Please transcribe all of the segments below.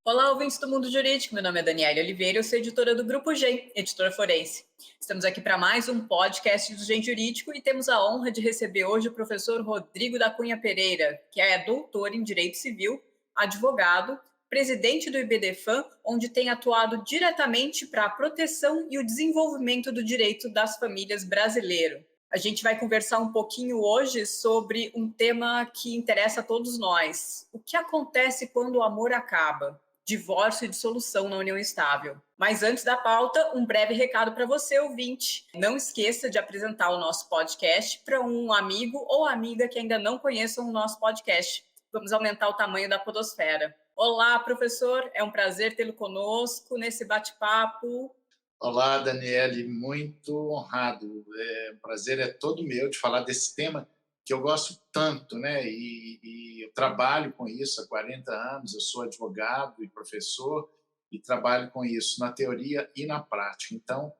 Olá, ouvintes do Mundo Jurídico. Meu nome é Daniela Oliveira, eu sou editora do Grupo Gen, editora forense. Estamos aqui para mais um podcast do Gen Jurídico e temos a honra de receber hoje o professor Rodrigo da Cunha Pereira, que é doutor em Direito Civil, advogado, presidente do IBDFAM, onde tem atuado diretamente para a proteção e o desenvolvimento do direito das famílias brasileiro. A gente vai conversar um pouquinho hoje sobre um tema que interessa a todos nós. O que acontece quando o amor acaba? Divórcio e dissolução na união estável. Mas antes da pauta, um breve recado para você, ouvinte. Não esqueça de apresentar o nosso podcast para um amigo ou amiga que ainda não conheçam o nosso podcast. Vamos aumentar o tamanho da podosfera. Olá, professor, é um prazer tê-lo conosco nesse bate-papo. Olá, Daniele, muito honrado. O prazer é todo meu de falar desse tema que eu gosto tanto, né? E eu trabalho com isso há 40 anos. Eu sou advogado e professor e trabalho com isso na teoria e na prática. Então,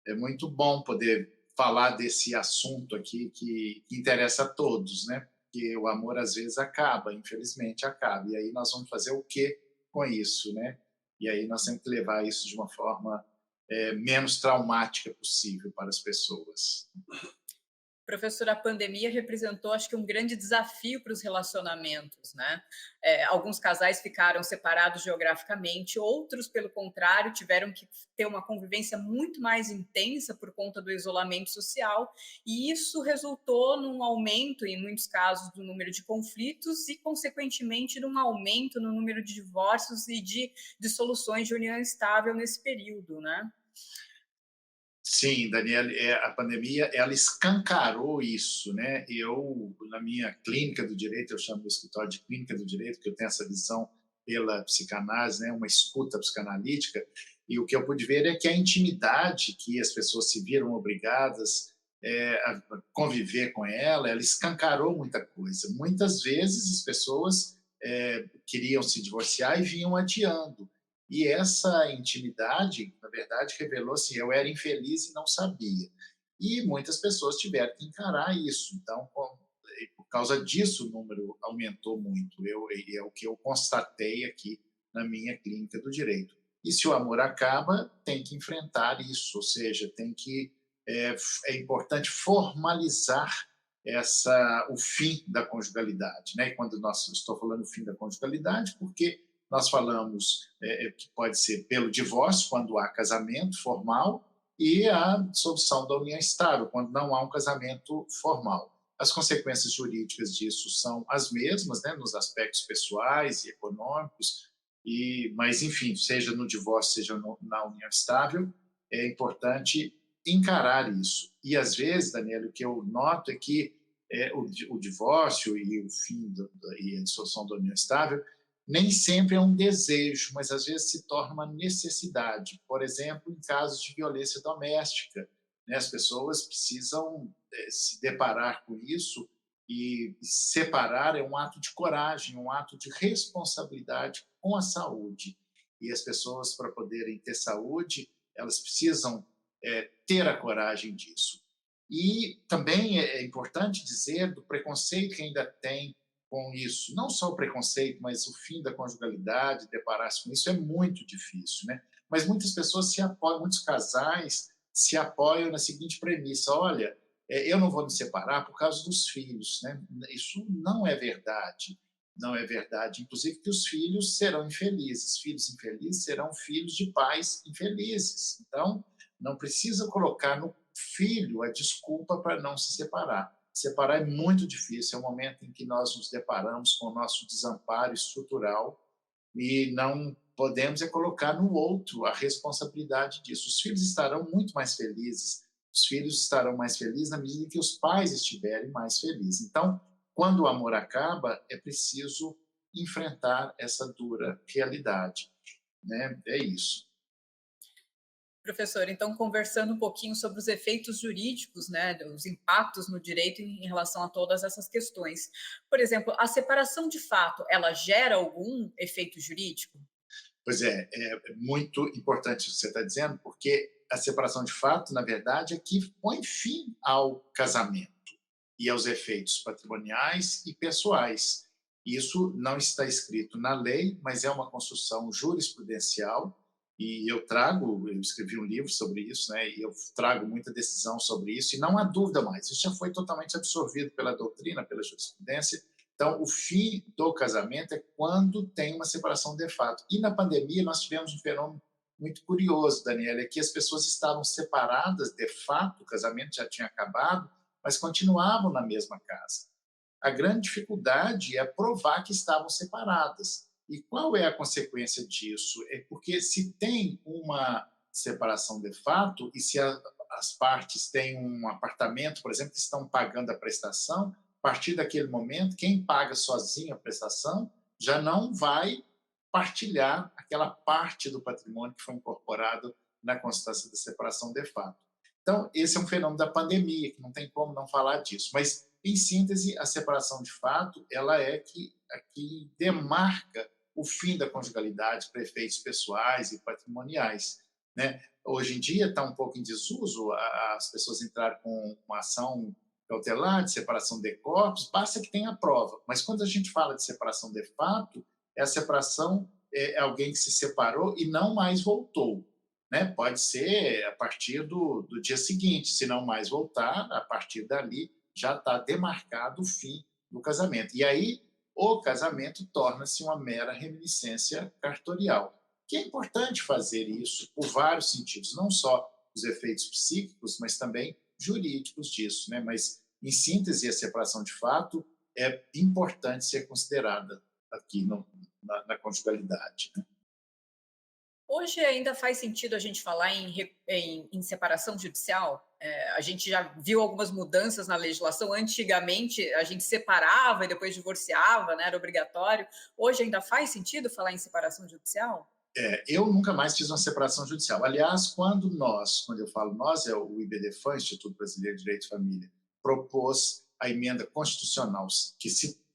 é muito bom poder falar desse assunto aqui que interessa a todos, né? Porque o amor às vezes acaba, infelizmente acaba. E aí nós vamos fazer o quê com isso, né? E aí nós temos que levar isso de uma forma menos traumática possível para as pessoas. Professor, a pandemia representou, acho que, um grande desafio para os relacionamentos, né? Alguns casais ficaram separados geograficamente, outros, pelo contrário, tiveram que ter uma convivência muito mais intensa por conta do isolamento social, e isso resultou num aumento, em muitos casos, do número de conflitos e, consequentemente, num aumento no número de divórcios e de dissoluções de união estável nesse período, né? Sim, Daniel, a pandemia ela escancarou isso, né? Eu, na minha clínica do direito, eu chamo de escritório de clínica do direito, que eu tenho essa visão pela psicanálise, né? Uma escuta psicanalítica, e o que eu pude ver é que a intimidade que as pessoas se viram obrigadas a conviver com ela escancarou muita coisa. Muitas vezes as pessoas queriam se divorciar e vinham adiando. E essa intimidade, na verdade, revelou assim: eu era infeliz e não sabia. E muitas pessoas tiveram que encarar isso. Então, por causa disso, o número aumentou muito. É o que eu constatei aqui na minha clínica do direito. E se o amor acaba, tem que enfrentar isso, ou seja, é importante formalizar o fim da conjugalidade, né? E quando estou falando fim da conjugalidade, porque nós falamos que pode ser pelo divórcio, quando há casamento formal, e a dissolução da união estável, quando não há um casamento formal. As consequências jurídicas disso são as mesmas, né, nos aspectos pessoais e econômicos, mas, enfim, seja no divórcio, seja na união estável, é importante encarar isso. E, às vezes, Daniel, o que eu noto é que o divórcio e o fim e a dissolução da união estável nem sempre é um desejo, mas às vezes se torna uma necessidade. Por exemplo, em casos de violência doméstica, né, as pessoas precisam se deparar com isso, e separar é um ato de coragem, um ato de responsabilidade com a saúde. E as pessoas, para poderem ter saúde, elas precisam ter a coragem disso. E também é importante dizer do preconceito que ainda tem com isso. Não só o preconceito, mas o fim da conjugalidade, deparar-se com isso é muito difícil, né? Mas muitas pessoas se apoiam, muitos casais se apoiam na seguinte premissa: olha, eu não vou me separar por causa dos filhos, né? Isso não é verdade. Não é verdade. Inclusive que os filhos serão infelizes. Filhos infelizes serão filhos de pais infelizes. Então, não precisa colocar no filho a desculpa para não se separar. Separar é muito difícil, é um momento em que nós nos deparamos com o nosso desamparo estrutural e não podemos colocar no outro a responsabilidade disso. Os filhos estarão muito mais felizes, os filhos estarão mais felizes na medida que os pais estiverem mais felizes. Então, quando o amor acaba, é preciso enfrentar essa dura realidade, né? É isso. Professor, então, conversando um pouquinho sobre os efeitos jurídicos, né, os impactos no direito em relação a todas essas questões. Por exemplo, a separação de fato, ela gera algum efeito jurídico? Pois é muito importante o que você está dizendo, porque a separação de fato, na verdade, é que põe fim ao casamento e aos efeitos patrimoniais e pessoais. Isso não está escrito na lei, mas é uma construção jurisprudencial, e eu escrevi um livro sobre isso, né, e eu trago muita decisão sobre isso, e não há dúvida mais, isso já foi totalmente absorvido pela doutrina, pela jurisprudência. Então, o fim do casamento é quando tem uma separação de fato. E na pandemia nós tivemos um fenômeno muito curioso, Daniela, é que as pessoas estavam separadas de fato, o casamento já tinha acabado, mas continuavam na mesma casa. A grande dificuldade é provar que estavam separadas. E qual é a consequência disso? É porque se tem uma separação de fato e se as partes têm um apartamento, por exemplo, que estão pagando a prestação, a partir daquele momento, quem paga sozinho a prestação já não vai partilhar aquela parte do patrimônio que foi incorporado na constância da separação de fato. Então, esse é um fenômeno da pandemia, que não tem como não falar disso. Mas, em síntese, a separação de fato ela é que demarca o fim da conjugalidade para efeitos pessoais e patrimoniais. Né? Hoje em dia está um pouco em desuso as pessoas entrarem com uma ação cautelar de separação de corpos, basta que tenha prova. Mas quando a gente fala de separação de fato, é a separação é alguém que se separou e não mais voltou. Né? Pode ser a partir do dia seguinte, se não mais voltar, a partir dali já está demarcado o fim do casamento. E aí o casamento torna-se uma mera reminiscência cartorial, que é importante fazer isso por vários sentidos, não só os efeitos psíquicos, mas também jurídicos disso. Né? Mas, em síntese, a separação de fato é importante ser considerada aqui na conjugalidade. Né? Hoje ainda faz sentido a gente falar em separação judicial? A gente já viu algumas mudanças na legislação. Antigamente, a gente separava e depois divorciava, né? Era obrigatório. Hoje ainda faz sentido falar em separação judicial? Eu nunca mais fiz uma separação judicial. Aliás, quando eu falo nós, é o IBDFAM, Instituto Brasileiro de Direito de Família, propôs a emenda constitucional,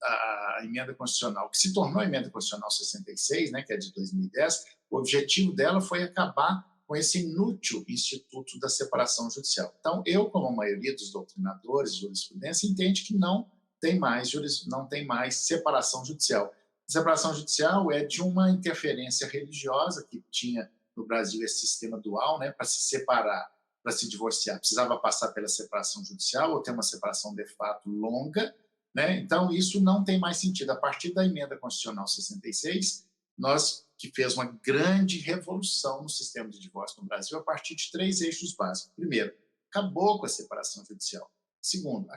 a emenda constitucional, que se tornou a emenda constitucional 66, né, que é de 2010, o objetivo dela foi acabar com esse inútil instituto da separação judicial. Então, eu, como a maioria dos doutrinadores de jurisprudência, entende que não tem mais separação judicial. Separação judicial é de uma interferência religiosa que tinha no Brasil esse sistema dual, né, para se separar, para se divorciar, precisava passar pela separação judicial ou ter uma separação de fato longa. Né? Então, isso não tem mais sentido. A partir da emenda constitucional 66, nós que fez uma grande revolução no sistema de divórcio no Brasil a partir de 3 eixos básicos. Primeiro, acabou com a separação judicial. Segundo,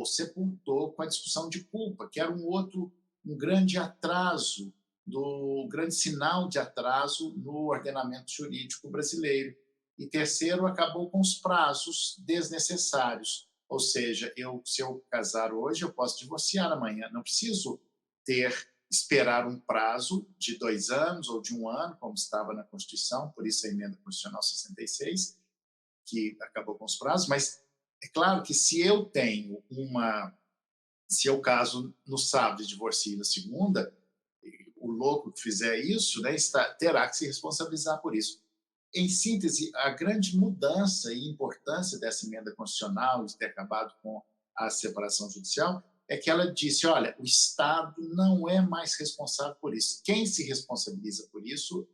sepultou com a discussão de culpa, que era um grande atraso, um grande sinal de atraso no ordenamento jurídico brasileiro. E terceiro, acabou com os prazos desnecessários. Ou seja, se eu casar hoje, eu posso divorciar amanhã. Não preciso esperar um prazo de 2 anos ou de 1 ano, como estava na Constituição, por isso a emenda constitucional 66, que acabou com os prazos. Mas é claro que se eu caso no sábado e divorcio na segunda, o louco que fizer isso, né, terá que se responsabilizar por isso. Em síntese, a grande mudança e importância dessa emenda constitucional de ter acabado com a separação judicial é que ela disse, olha, o Estado não é mais responsável por isso. Quem se responsabiliza por isso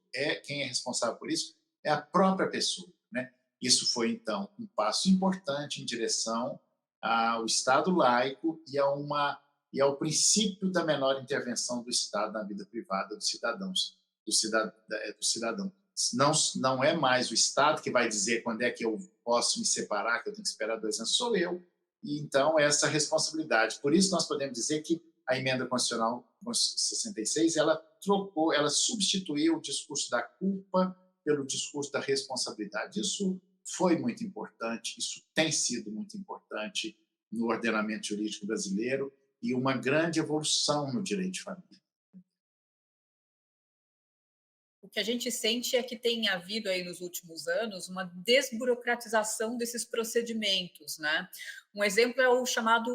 quem é responsável por isso é a própria pessoa. Né? Isso foi, então, um passo importante em direção ao Estado laico e ao princípio da menor intervenção do Estado na vida privada dos cidadãos, do cidadão. Não é mais o Estado que vai dizer quando é que eu posso me separar, que eu tenho que esperar 2 anos, sou eu. E, então, essa responsabilidade. Por isso, nós podemos dizer que a emenda constitucional 66, ela substituiu o discurso da culpa pelo discurso da responsabilidade. Isso foi muito importante, isso tem sido muito importante no ordenamento jurídico brasileiro e uma grande evolução no direito de família. O que a gente sente é que tem havido aí nos últimos anos uma desburocratização desses procedimentos, né? Um exemplo é o chamado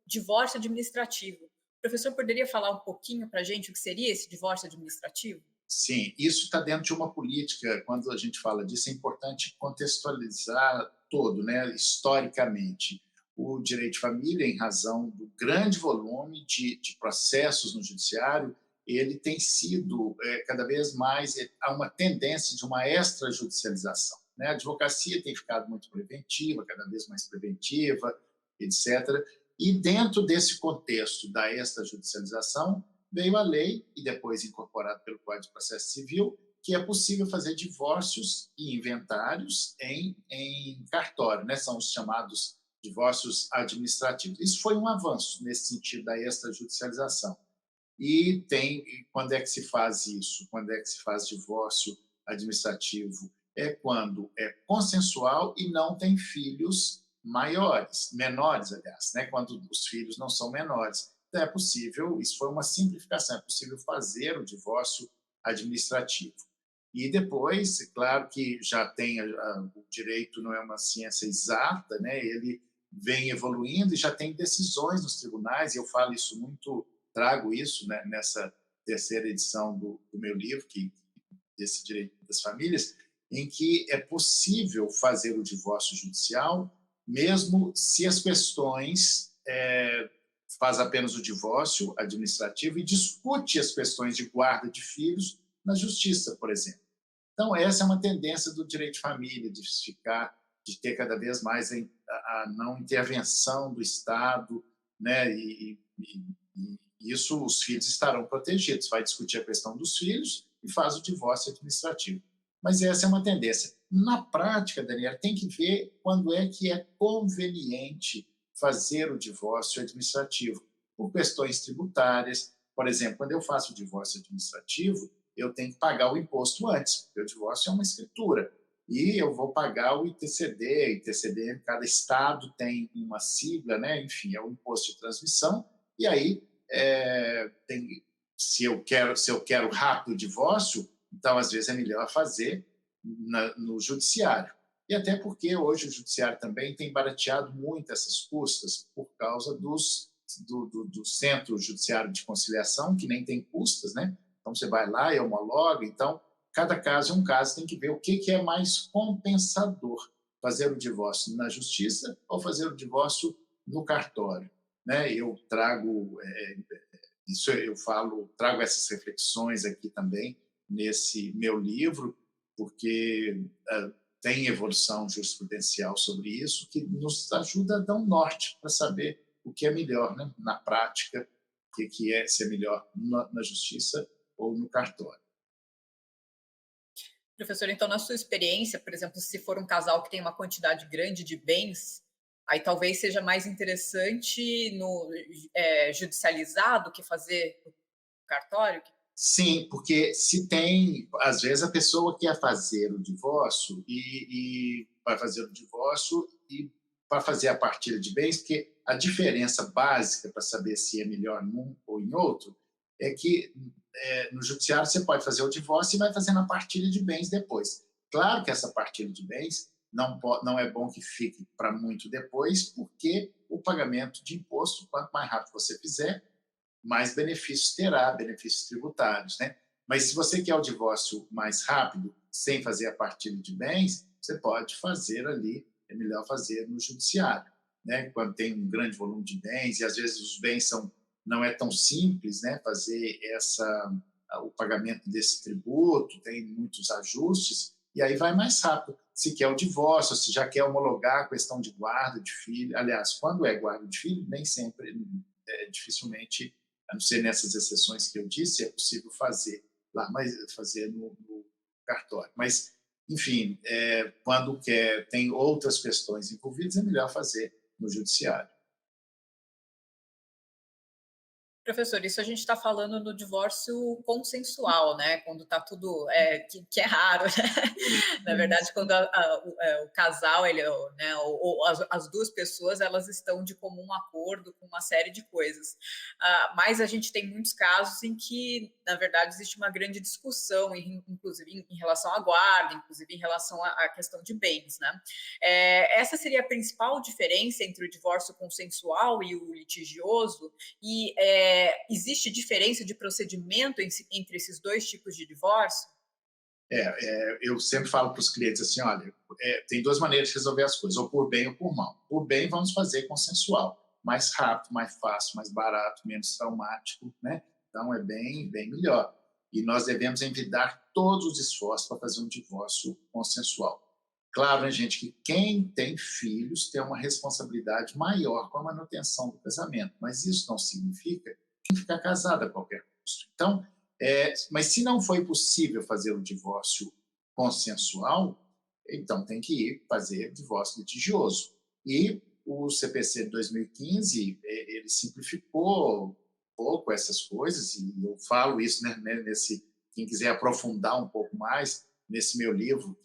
divórcio administrativo. O professor poderia falar um pouquinho para a gente o que seria esse divórcio administrativo? Sim, isso está dentro de uma política. Quando a gente fala disso, é importante contextualizar todo, né, historicamente. o direito de família, em razão do grande volume de processos no judiciário, ele tem sido cada vez mais, há uma tendência de uma extrajudicialização, né? A advocacia tem ficado muito preventiva, cada vez mais preventiva, etc. E dentro desse contexto da extrajudicialização, veio a lei, e depois incorporada pelo Código de Processo Civil, que é possível fazer divórcios e inventários em cartório, né? São os chamados divórcios administrativos. Isso foi um avanço nesse sentido da extrajudicialização. Quando é que se faz isso? Quando é que se faz divórcio administrativo? É quando é consensual e não tem filhos maiores, menores, aliás, né? Quando os filhos não são menores. Então, é possível, isso foi uma simplificação, é possível fazer o divórcio administrativo. E depois, claro que já tem, o direito não é uma ciência exata, né? Ele vem evoluindo e já tem decisões nos tribunais, e eu falo isso muito, trago isso, né, nessa terceira edição do meu livro, desse direito das famílias, em que é possível fazer o divórcio judicial, mesmo se as questões faz apenas o divórcio administrativo e discute as questões de guarda de filhos na justiça, por exemplo. Então, essa é uma tendência do direito de família, de ter cada vez mais a não intervenção do Estado, né? E isso, os filhos estarão protegidos. Vai discutir a questão dos filhos e faz o divórcio administrativo. Mas essa é uma tendência. Na prática, Daniela, tem que ver quando é que é conveniente fazer o divórcio administrativo, por questões tributárias. Por exemplo, quando eu faço o divórcio administrativo, eu tenho que pagar o imposto antes, porque o divórcio é uma escritura. E eu vou pagar o ITCD. ITCD, cada estado tem uma sigla, né? Enfim, é o imposto de transmissão. E aí, se eu quero rápido o divórcio, então, às vezes, é melhor fazer no judiciário. E até porque hoje o judiciário também tem barateado muito essas custas por causa do Centro Judiciário de Conciliação, que nem tem custas, né? Então, você vai lá e homologa. Então, cada caso é um caso, tem que ver o que é mais compensador, fazer o divórcio na justiça ou fazer o divórcio no cartório, né? Eu trago trago essas reflexões aqui também nesse meu livro, porque tem evolução jurisprudencial sobre isso, que nos ajuda a dar um norte para saber o que é melhor, né? Na prática, o que é ser melhor na justiça ou no cartório. Professor, então, na sua experiência, por exemplo, se for um casal que tem uma quantidade grande de bens, aí talvez seja mais interessante judicializar do que fazer no cartório? Sim, porque se tem, às vezes a pessoa quer fazer o divórcio e vai fazer o divórcio e para fazer a partilha de bens, porque a diferença básica para saber se é melhor num ou em outro é que no judiciário você pode fazer o divórcio e vai fazendo a partilha de bens depois. Claro que essa partilha de bens não é bom que fique para muito depois, porque o pagamento de imposto, quanto mais rápido você fizer, mais benefícios terá, benefícios tributários, né? Mas se você quer o divórcio mais rápido, sem fazer a partilha de bens, você pode fazer ali, é melhor fazer no judiciário, né? Quando tem um grande volume de bens, e às vezes os bens não é tão simples, né? Fazer o pagamento desse tributo, tem muitos ajustes, e aí vai mais rápido. Se quer o divórcio, se já quer homologar a questão de guarda de filho, aliás, quando é guarda de filho, nem sempre, dificilmente, a não ser nessas exceções que eu disse, é possível fazer lá, mas fazer no cartório. Mas, enfim, quando tem outras questões envolvidas, é melhor fazer no judiciário. Professor, isso a gente está falando no divórcio consensual, né? Quando está tudo que é raro, né? Na verdade, quando o casal, né, ou as duas pessoas, elas estão de comum acordo com uma série de coisas. Mas a gente tem muitos casos em que, na verdade, existe uma grande discussão, inclusive em relação à guarda, inclusive em relação à questão de bens, né? Essa seria a principal diferença entre o divórcio consensual e o litigioso, e existe diferença de procedimento entre esses dois tipos de divórcio? Eu sempre falo para os clientes assim, olha, tem duas maneiras de resolver as coisas, ou por bem ou por mal. Por bem, vamos fazer consensual, mais rápido, mais fácil, mais barato, menos traumático, né? Então, é bem, bem melhor. E nós devemos envidar todos os esforços para fazer um divórcio consensual. Claro, né, gente, que quem tem filhos tem uma responsabilidade maior com a manutenção do casamento, mas isso não significa que ficar casado a qualquer custo. Então, mas se não foi possível fazer o divórcio consensual, então tem que ir fazer divórcio litigioso. E o CPC de 2015, ele simplificou um pouco essas coisas, e eu falo isso, né, quem quiser aprofundar um pouco mais, nesse meu livro,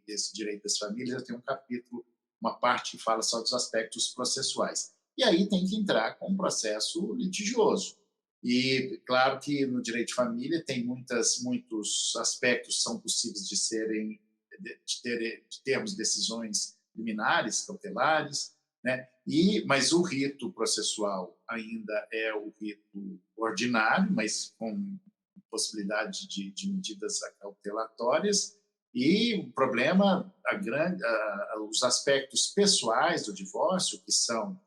esse Direito das Famílias, eu tenho um capítulo, uma parte que fala só dos aspectos processuais. E aí tem que entrar com um processo litigioso. E claro que no direito de família tem muitos aspectos que são possíveis de termos decisões liminares, cautelares, né? Mas o rito processual ainda é o rito ordinário, mas com possibilidade de medidas cautelatórias. E o problema, os aspectos pessoais do divórcio, que são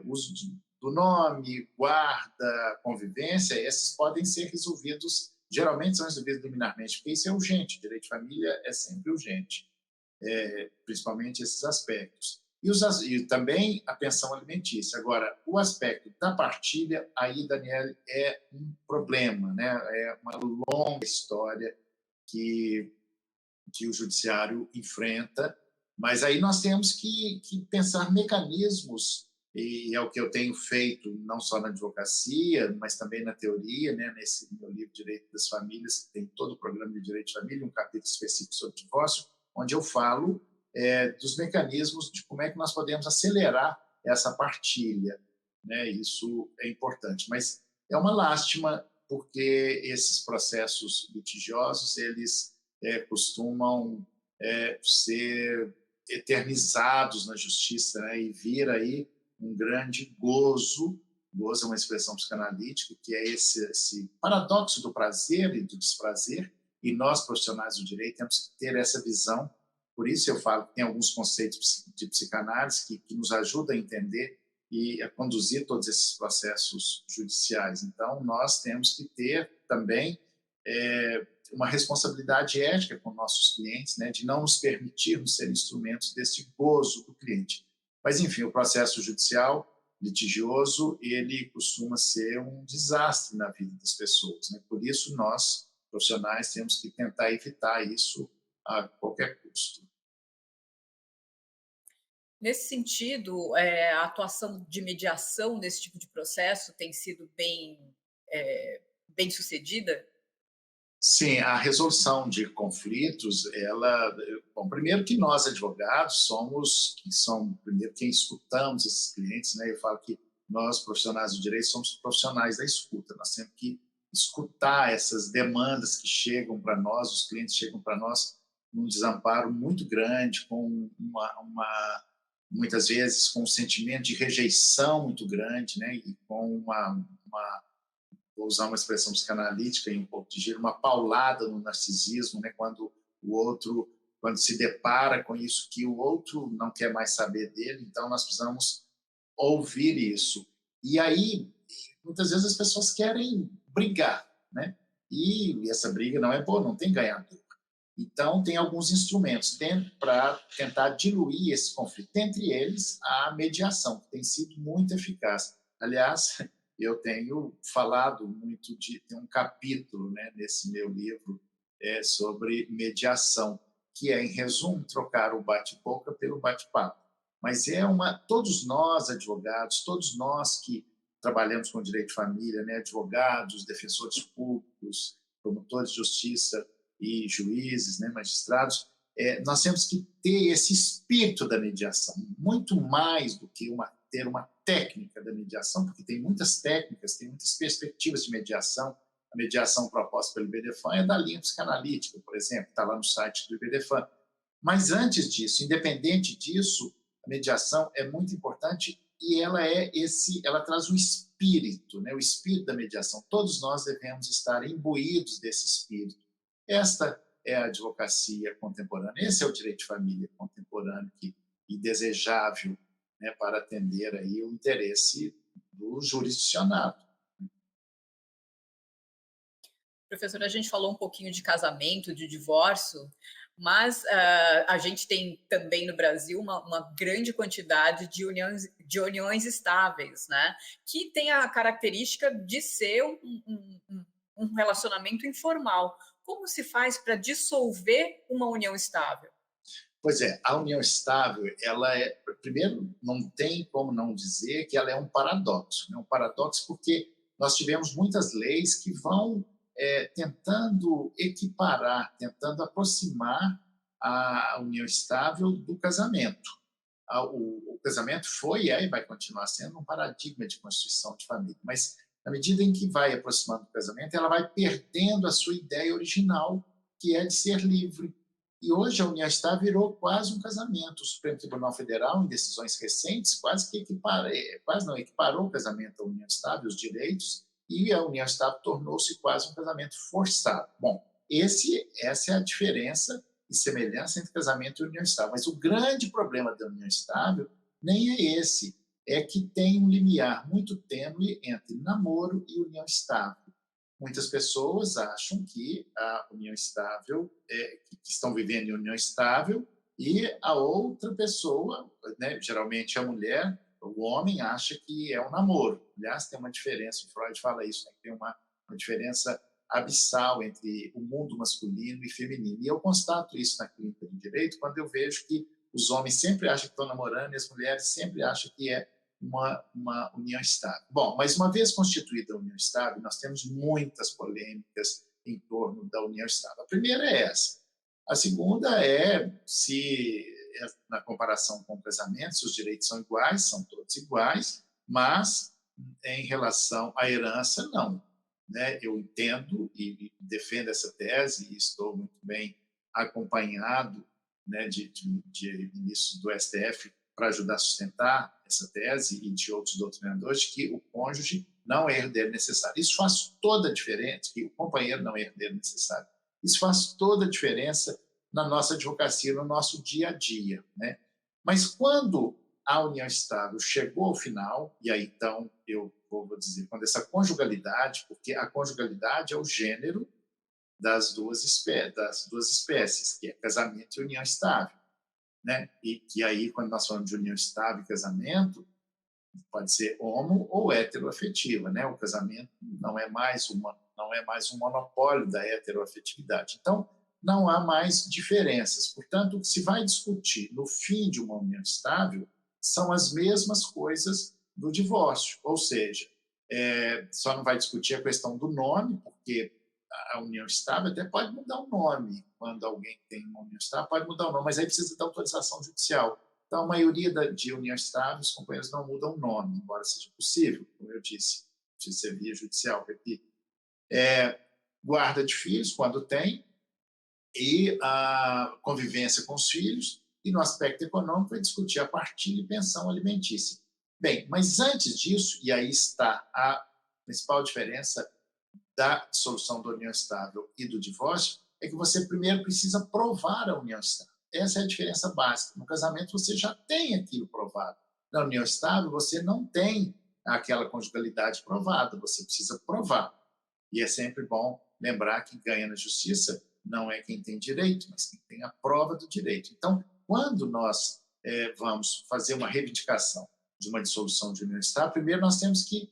uso do nome, guarda, convivência, esses podem ser resolvidos, geralmente são resolvidos liminarmente, porque isso é urgente, o direito de família é sempre urgente, principalmente esses aspectos. E também a pensão alimentícia. Agora, o aspecto da partilha, aí, Daniel, é um problema, né? É uma longa história que o judiciário enfrenta, mas aí nós temos que pensar mecanismos, e é o que eu tenho feito não só na advocacia, mas também na teoria, né? Nesse meu livro Direito das Famílias, que tem todo o programa de Direito de Família, um capítulo específico sobre divórcio, onde eu falo dos mecanismos de como é que nós podemos acelerar essa partilha, né? Isso é importante, mas é uma lástima porque esses processos litigiosos, eles costumam ser eternizados na justiça, né? E vir aí um grande gozo é uma expressão psicanalítica, que é esse paradoxo do prazer e do desprazer, e nós, profissionais do direito, temos que ter essa visão. Por isso eu falo que tem alguns conceitos de psicanálise que nos ajudam a entender e a conduzir todos esses processos judiciais. Então, nós temos que ter também uma responsabilidade ética com nossos clientes, né, de não nos permitirmos ser instrumentos desse gozo do cliente. Mas, enfim, o processo judicial litigioso, ele costuma ser um desastre na vida das pessoas, né? Por isso, nós, profissionais, temos que tentar evitar isso a qualquer custo. Nesse sentido, a atuação de mediação nesse tipo de processo tem sido bem sucedida? Sim, a resolução de conflitos, bom, primeiro que nós advogados primeiro quem escutamos esses clientes, né? Eu falo que nós profissionais do direito somos profissionais da escuta. Nós temos que escutar essas demandas que chegam para nós, os clientes chegam para nós num desamparo muito grande, com muitas vezes com um sentimento de rejeição muito grande, né? E com vou usar uma expressão psicanalítica e um pouco de giro, uma paulada no narcisismo, né? Quando se depara com isso que o outro não quer mais saber dele, então nós precisamos ouvir isso. E aí, muitas vezes as pessoas querem brigar, né? E essa briga não é boa, não tem ganhador. Então, tem alguns instrumentos para tentar diluir esse conflito, entre eles a mediação, que tem sido muito eficaz. Aliás, eu tenho falado muito tem um capítulo, né, nesse meu livro sobre mediação, que é, em resumo, trocar o bate-boca pelo bate-papo. Mas todos nós, advogados, todos nós que trabalhamos com direito de família, né, advogados, defensores públicos, promotores de justiça e juízes, né, magistrados, nós temos que ter esse espírito da mediação, muito mais do que ter uma técnica da mediação, porque tem muitas técnicas, tem muitas perspectivas de mediação. A mediação proposta pelo IBDFAN é da linha psicanalítica, por exemplo, está lá no site do IBDFAN. Mas antes disso, independente disso, a mediação é muito importante e ela traz um espírito, né? O espírito da mediação. Todos nós devemos estar imbuídos desse espírito. Esta é a advocacia contemporânea, esse é o direito de família contemporâneo e desejável, né, para atender aí o interesse do jurisdicionado. Professora, a gente falou um pouquinho de casamento, de divórcio, mas a gente tem também no Brasil uma grande quantidade de uniões estáveis, né? Que tem a característica de ser um relacionamento informal. Como se faz para dissolver uma união estável? Pois é, a união estável, ela é, primeiro, não tem como não dizer que ela é um paradoxo, né? Um paradoxo porque nós tivemos muitas leis que vão tentando equiparar, tentando aproximar a união estável do casamento. O casamento foi e vai continuar sendo um paradigma de constituição de família, mas na medida em que vai aproximando do casamento, ela vai perdendo a sua ideia original, que é de ser livre. E hoje a união estável virou quase um casamento. O Supremo Tribunal Federal, em decisões recentes, quase não equiparou o casamento à união estável, os direitos, e a união estável tornou-se quase um casamento forçado. Bom, essa é a diferença e semelhança entre casamento e união estável. Mas o grande problema da união estável nem é esse, é que tem um limiar muito tênue entre namoro e união estável. Muitas pessoas acham que a união estável, que estão vivendo em união estável, e a outra pessoa, né, geralmente a mulher, o homem, acha que é um namoro. Aliás, tem uma diferença, o Freud fala isso, né, tem uma diferença abissal entre o mundo masculino e feminino. E eu constato isso na clínica do direito quando eu vejo que os homens sempre acham que estão namorando e as mulheres sempre acham que é uma união estável. Bom, mas uma vez constituída a união estável, nós temos muitas polêmicas em torno da união estável. A primeira é essa. A segunda é se, na comparação com o casamento, se os direitos são iguais, são todos iguais, mas em relação à herança, não. Né? Eu entendo e defendo essa tese e estou muito bem acompanhado, né, de ministros do STF para ajudar a sustentar essa tese e de outros doutrinadores, que o cônjuge não é herdeiro necessário. Isso faz toda a diferença, que o companheiro não é herdeiro necessário. Isso faz toda a diferença na nossa advocacia, no nosso dia a dia. Né? Mas quando a união estável chegou ao final, e aí então eu vou dizer, quando essa conjugalidade, porque a conjugalidade é o gênero das duas espécies, que é casamento e união estável. Né? E que aí, quando nós falamos de união estável e casamento, pode ser homo ou heteroafetiva, né? O casamento não é mais um monopólio da heteroafetividade. Então, não há mais diferenças. Portanto, o que se vai discutir no fim de uma união estável são as mesmas coisas do divórcio, ou seja, só não vai discutir a questão do nome, porque a união estável até pode mudar o nome. Quando alguém tem uma união estável, pode mudar o nome, mas aí precisa da autorização judicial. Então, a maioria de união estável, os companheiros não mudam o nome, embora seja possível, como eu disse, precisa ser via judicial, repito. Guarda de filhos, quando tem, e a convivência com os filhos, e no aspecto econômico vai discutir a partilha e pensão alimentícia. Bem, mas antes disso, e aí está a principal diferença da dissolução da união estável e do divórcio, é que você primeiro precisa provar a união estável. Essa é a diferença básica. No casamento, você já tem aquilo provado. Na união estável, você não tem aquela conjugalidade provada, você precisa provar. E é sempre bom lembrar que ganha na justiça não é quem tem direito, mas quem tem a prova do direito. Então, quando nós vamos fazer uma reivindicação de uma dissolução de união estável, primeiro nós temos que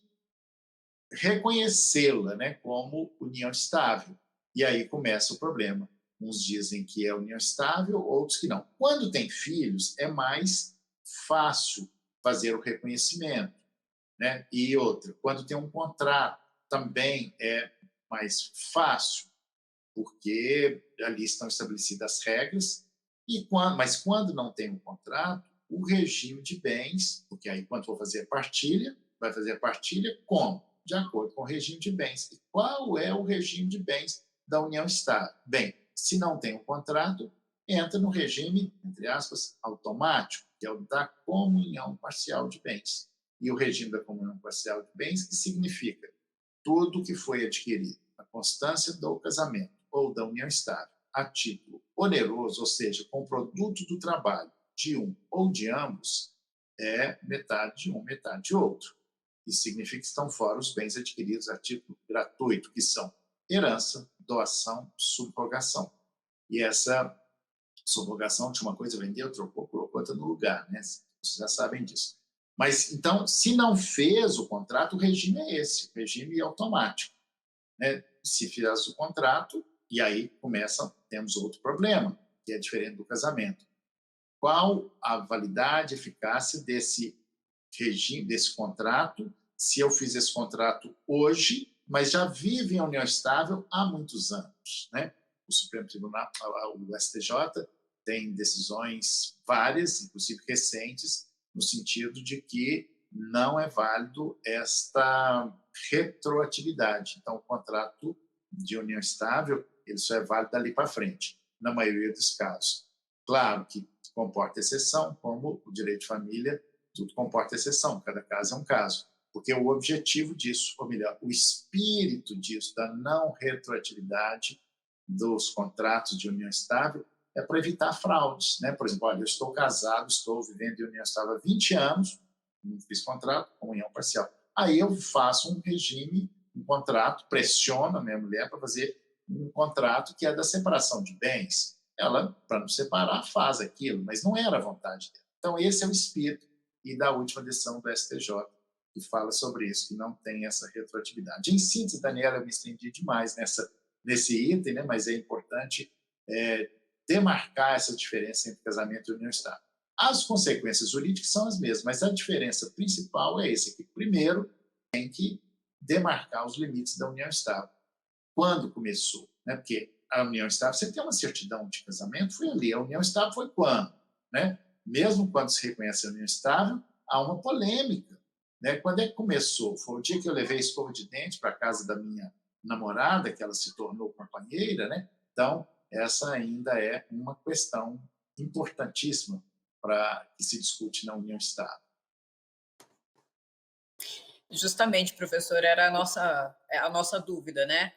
reconhecê-la, né, como união estável. E aí começa o problema. Uns dizem que é união estável, outros que não. Quando tem filhos, é mais fácil fazer o reconhecimento. Né? E outra, quando tem um contrato, também é mais fácil, porque ali estão estabelecidas as regras, mas quando não tem um contrato, o regime de bens, porque aí quando for fazer a partilha, vai fazer a partilha como? De acordo com o regime de bens. E qual é o regime de bens da união estável? Bem, se não tem um contrato, entra no regime, entre aspas, automático, que é o da comunhão parcial de bens. E o regime da comunhão parcial de bens, que significa tudo que foi adquirido na constância do casamento ou da união estável, a título oneroso, ou seja, com o produto do trabalho de um ou de ambos, é metade de um, metade de outro. Isso significa que estão fora os bens adquiridos a título gratuito, que são herança, doação, subrogação. E essa subrogação de uma coisa vendeu, trocou, colocou outra no lugar, né? Vocês já sabem disso. Mas, então, se não fez o contrato, o regime é esse, o regime é automático, né? Se fez o contrato, e aí temos outro problema, que é diferente do casamento. Qual a validade, eficácia desse regime, desse contrato, se eu fiz esse contrato hoje, mas já vive em união estável há muitos anos, né? O Supremo Tribunal, o STJ, tem decisões várias, inclusive recentes, no sentido de que não é válido esta retroatividade. Então, o contrato de união estável ele só é válido dali para frente, na maioria dos casos. Claro que comporta exceção, como o direito de família, tudo comporta exceção, cada caso é um caso. Porque o objetivo disso, ou melhor, o espírito disso, da não retroatividade dos contratos de união estável, é para evitar fraudes, né? Por exemplo, olha, eu estou casado, estou vivendo em união estável há 20 anos, não fiz contrato, comunhão parcial. Aí eu faço um regime, um contrato, pressiono a minha mulher para fazer um contrato que é da separação de bens. Ela, para não separar, faz aquilo, mas não era a vontade dela. Então, esse é o espírito e da última decisão do STJ, que fala sobre isso, que não tem essa retroatividade. Em síntese, Daniela, eu me estendi demais nesse item, né? Mas é importante demarcar essa diferença entre casamento e união estável. As consequências jurídicas são as mesmas, mas a diferença principal é esse aqui. Primeiro, tem que demarcar os limites da união estável. Quando começou? Né? Porque a união estável, você tem uma certidão de casamento, foi ali. A união estável foi quando? Né? Mesmo quando se reconhece a união estável, há uma polêmica. Né? Quando é que começou? Foi o dia que eu levei a escova de dente para a casa da minha namorada, que ela se tornou companheira, né? Então, essa ainda é uma questão importantíssima para que se discute na união estável. Justamente, professor, era a nossa dúvida, né?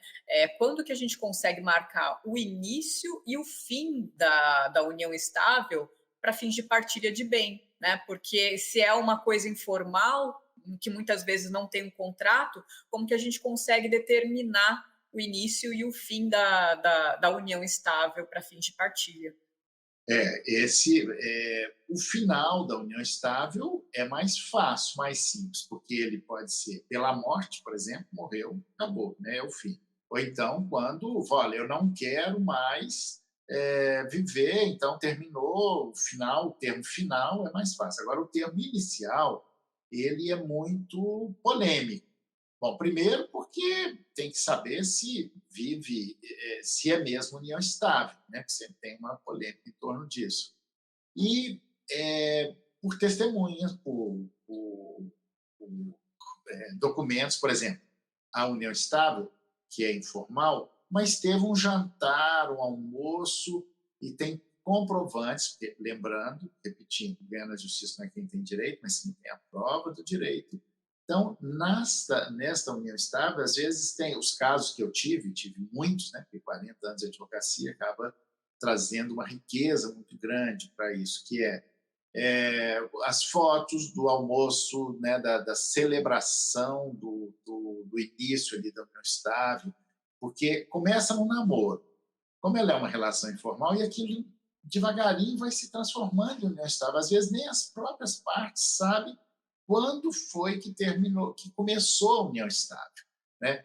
Quando que a gente consegue marcar o início e o fim da união estável para fins de partilha de bem, né? Porque se é uma coisa informal, que muitas vezes não tem um contrato, como que a gente consegue determinar o início e o fim da união estável para fins de partilha? O final da união estável é mais fácil, mais simples, porque ele pode ser pela morte, por exemplo, morreu, acabou, né, é o fim. Ou então, quando, olha, eu não quero mais viver, então terminou, o termo final é mais fácil. Agora, o termo inicial, ele é muito polêmico. Bom, primeiro porque tem que saber se se é mesmo união estável, né? Porque sempre tem uma polêmica em torno disso. E por testemunhas, por documentos, por exemplo, a união estável, que é informal, mas teve um jantar, um almoço, e tem comprovantes, porque, lembrando, repetindo, ganha na justiça não é quem tem direito, mas sim tem a prova do direito. Então, nesta união estável, às vezes tem os casos que eu tive muitos, né, porque 40 anos de advocacia acaba trazendo uma riqueza muito grande para isso, que as fotos do almoço, né, da celebração do início ali da união estável, porque começa no namoro. Como ela é uma relação informal, e aquilo devagarinho vai se transformando em união estável. Às vezes nem as próprias partes sabem quando foi que começou a união estável, né?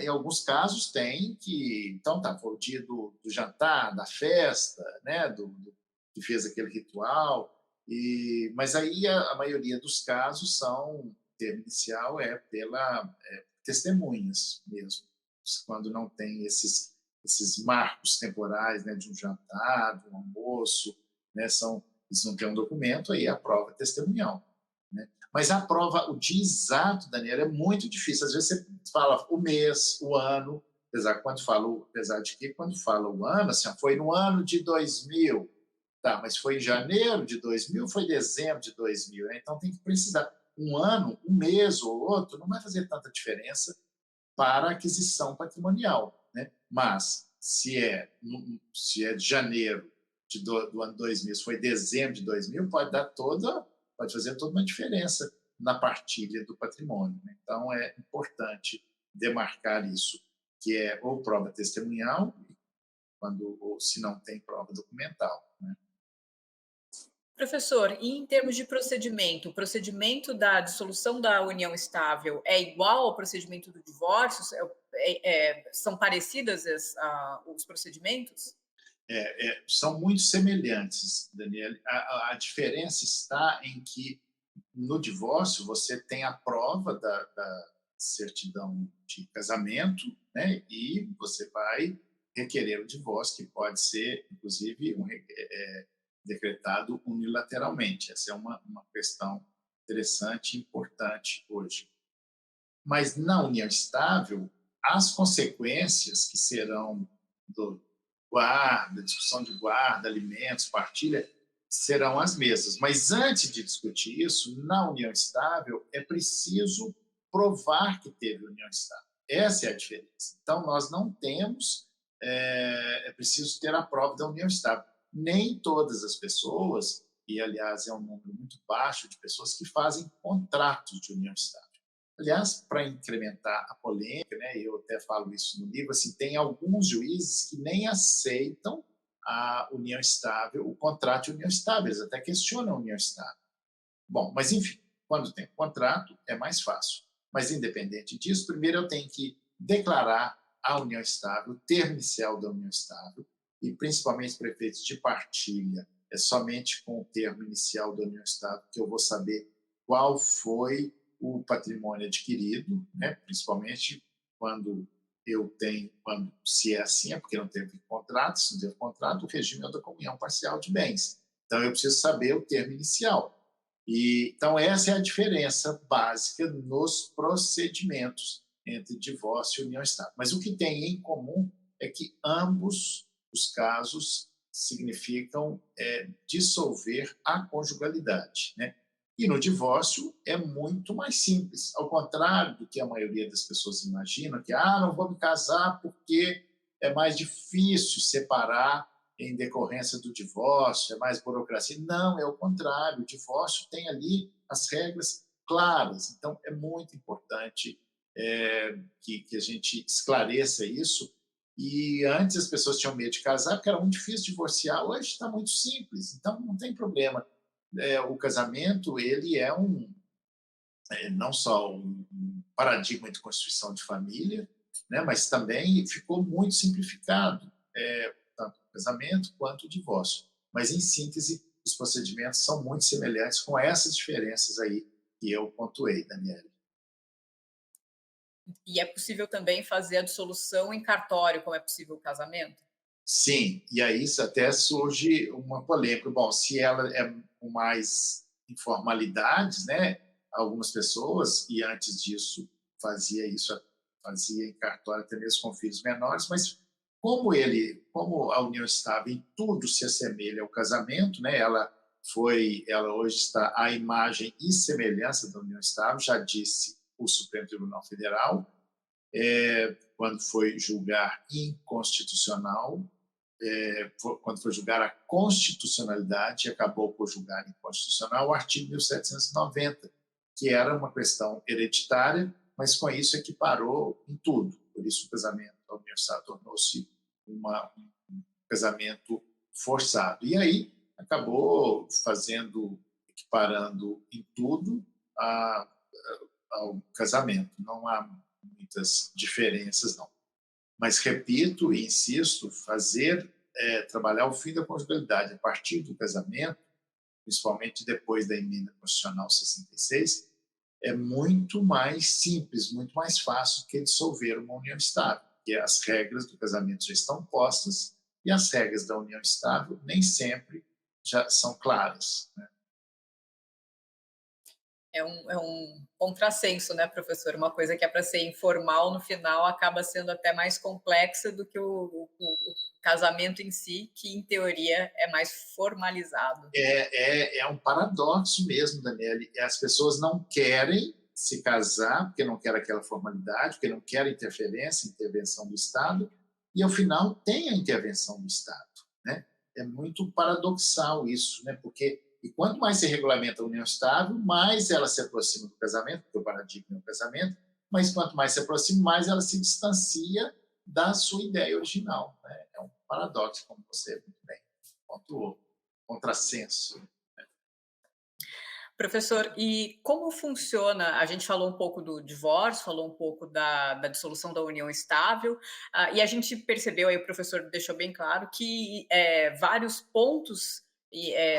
Em alguns casos tem que, então tá, foi o dia do jantar, da festa, né? Que fez aquele ritual, mas aí a maioria dos casos o termo inicial é pela testemunhas mesmo, quando não tem esses marcos temporais, né, de um jantar, de um almoço, né, eles não têm um documento, aí a prova é testemunhal. Né? Mas a prova, o dia exato, Daniela, é muito difícil. Às vezes você fala o mês, o ano, apesar de que quando fala o ano, assim, foi no ano de 2000, tá, mas foi em janeiro de 2000, foi dezembro de 2000, né? Então tem que precisar. Um ano, um mês ou outro, não vai fazer tanta diferença para a aquisição patrimonial, né? Mas se é de janeiro do ano 2000, se foi dezembro de 2000, pode fazer toda uma diferença na partilha do patrimônio, né? Então, é importante demarcar isso, que é ou prova testemunhal, ou se não tem prova documental, né? Professor, e em termos de procedimento, o procedimento da dissolução da união estável é igual ao procedimento do divórcio? São parecidas os procedimentos? São muito semelhantes, Daniel. A diferença está em que no divórcio você tem a prova da certidão de casamento, né? E você vai requerer o divórcio, que pode ser, inclusive, decretado unilateralmente. Essa é uma questão interessante e importante hoje. Mas na união estável, as consequências que serão do guarda, discussão de guarda, alimentos, partilha, serão as mesmas. Mas antes de discutir isso, na união estável, é preciso provar que teve união estável. Essa é a diferença. Então, nós não temos, é preciso ter a prova da união estável. Nem todas as pessoas, e aliás é um número muito baixo de pessoas que fazem contratos de união estável. Aliás, para incrementar a polêmica, né, eu até falo isso no livro, assim, tem alguns juízes que nem aceitam a união estável, o contrato de união estável, eles até questionam a união estável. Bom, mas enfim, quando tem contrato é mais fácil. Mas independente disso, primeiro eu tenho que declarar a união estável, o termo inicial da união estável, e principalmente para efeitos de partilha, é somente com o termo inicial da união estável que eu vou saber qual foi o patrimônio adquirido, né? Principalmente quando se é assim, é porque não teve contrato, se não teve contrato, o regime é da comunhão parcial de bens. Então, eu preciso saber o termo inicial. Então, essa é a diferença básica nos procedimentos entre divórcio e união estável. Mas o que tem em comum é que ambos os casos significam dissolver a conjugalidade, né? E no divórcio é muito mais simples, ao contrário do que a maioria das pessoas imagina, que não vou me casar porque é mais difícil separar em decorrência do divórcio, é mais burocracia. Não, é o contrário, o divórcio tem ali as regras claras. Então, é muito importante que a gente esclareça isso. E antes as pessoas tinham medo de casar porque era muito difícil divorciar, hoje está muito simples, então não tem problema. O casamento ele não só um paradigma de constituição de família, né, mas também ficou muito simplificado, tanto o casamento quanto o divórcio. Mas, em síntese, os procedimentos são muito semelhantes com essas diferenças aí que eu pontuei, Daniela. E é possível também fazer a dissolução em cartório, como é possível o casamento? Sim, e aí isso até surge uma polêmica. Bom, se ela é com mais informalidades, né? Algumas pessoas, e antes disso fazia em cartório até mesmo com filhos menores, mas como a união estável em tudo se assemelha ao casamento, né? Ela hoje está à imagem e semelhança da união estável, já disse o Supremo Tribunal Federal, quando foi julgar inconstitucional, quando foi julgar a constitucionalidade, acabou por julgar inconstitucional o artigo 1790, que era uma questão hereditária, mas com isso equiparou em tudo. Por isso o casamento da união estável tornou-se um casamento forçado. E aí acabou equiparando em tudo ao casamento. Não há muitas diferenças, não. Mas repito e insisto, trabalhar o fim da conjugalidade a partir do casamento, principalmente depois da emenda constitucional 66, é muito mais simples, muito mais fácil que dissolver uma união estável, porque as regras do casamento já estão postas e as regras da união estável nem sempre já são claras, né? É um contrassenso, né, professor? Uma coisa que é para ser informal, no final, acaba sendo até mais complexa do que o casamento em si, que, em teoria, é mais formalizado. É um paradoxo mesmo, Daniele. As pessoas não querem se casar porque não querem aquela formalidade, porque não querem interferência, intervenção do Estado, e, ao final, tem a intervenção do Estado, né? É muito paradoxal isso, né? Porque e quanto mais se regulamenta a união estável, mais ela se aproxima do casamento, porque o paradigma é o casamento, mas quanto mais se aproxima, mais ela se distancia da sua ideia original, né? É um paradoxo, como você muito bem pontuou, contrassenso. Professor, e como funciona? A gente falou um pouco do divórcio, falou um pouco da dissolução da união estável, e a gente percebeu, aí o professor deixou bem claro, que vários pontos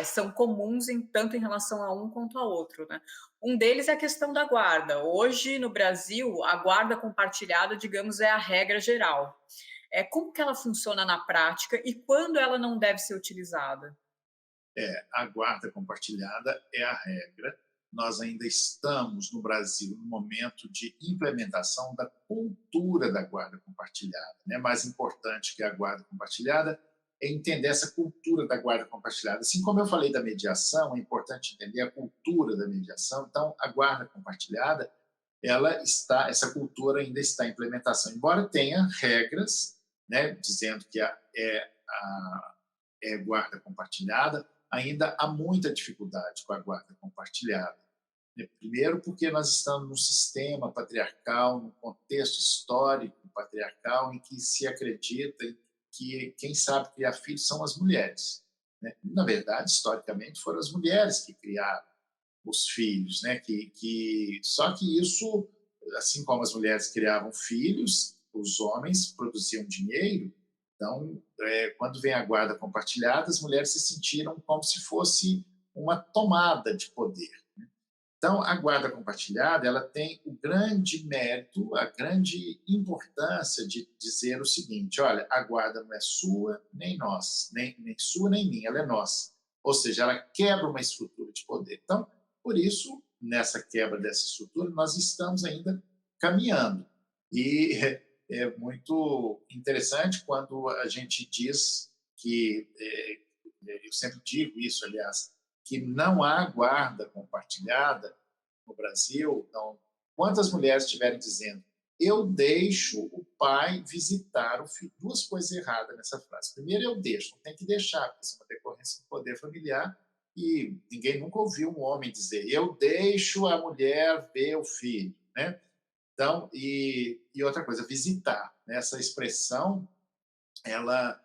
são comuns tanto em relação a um quanto a outro, né? Um deles é a questão da guarda. Hoje, no Brasil, a guarda compartilhada, digamos, é a regra geral. Como que ela funciona na prática e quando ela não deve ser utilizada? A guarda compartilhada é a regra. Nós ainda estamos, no Brasil, no momento de implementação da cultura da guarda compartilhada, né? Mais importante que a guarda compartilhada é entender essa cultura da guarda compartilhada. Assim como eu falei da mediação, é importante entender a cultura da mediação. Então, a guarda compartilhada, essa cultura ainda está em implementação, embora tenha regras, né, dizendo que é guarda compartilhada, ainda há muita dificuldade com a guarda compartilhada. Primeiro, porque nós estamos num sistema patriarcal, num contexto histórico patriarcal, em que se acredita que quem sabe criar filhos são as mulheres, né? Na verdade, historicamente, foram as mulheres que criaram os filhos, né? Só que isso, assim como as mulheres criavam filhos, os homens produziam dinheiro. Então, quando vem a guarda compartilhada, as mulheres se sentiram como se fosse uma tomada de poder, né? Então, a guarda compartilhada, ela tem o grande mérito, a grande importância de dizer o seguinte: olha, a guarda não é sua nem nossa, nem sua nem minha, ela é nossa. Ou seja, ela quebra uma estrutura de poder. Então, por isso, nessa quebra dessa estrutura, nós estamos ainda caminhando. E é muito interessante quando a gente diz que, eu sempre digo isso, aliás, que não há guarda compartilhada no Brasil. Então, quantas mulheres estiverem dizendo: eu deixo o pai visitar o filho? Duas coisas erradas nessa frase. Primeiro, eu deixo, não tem que deixar, porque isso é uma decorrência do poder familiar, e ninguém nunca ouviu um homem dizer: eu deixo a mulher ver o filho, né? Então, e outra coisa, visitar, né? Essa expressão, ela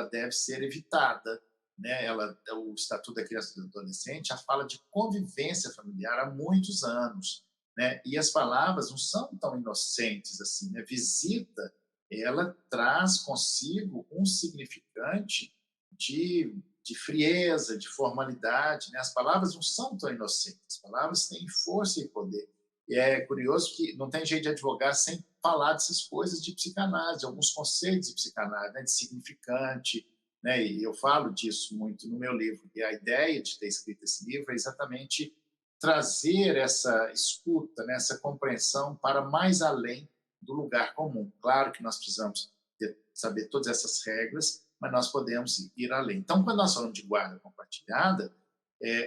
deve ser evitada, né? O Estatuto da Criança e do Adolescente já fala de convivência familiar há muitos anos, né? E as palavras não são tão inocentes assim, né? Visita, ela traz consigo um significante de frieza, de formalidade, né? As palavras não são tão inocentes, as palavras têm força e poder. E é curioso que não tem jeito de advogar sem falar dessas coisas de psicanálise, de alguns conceitos de psicanálise, né, de significante, né, e eu falo disso muito no meu livro. E a ideia de ter escrito esse livro é exatamente trazer essa escuta, né, essa compreensão para mais além do lugar comum. Claro que nós precisamos saber todas essas regras, mas nós podemos ir além. Então, quando nós falamos de guarda compartilhada,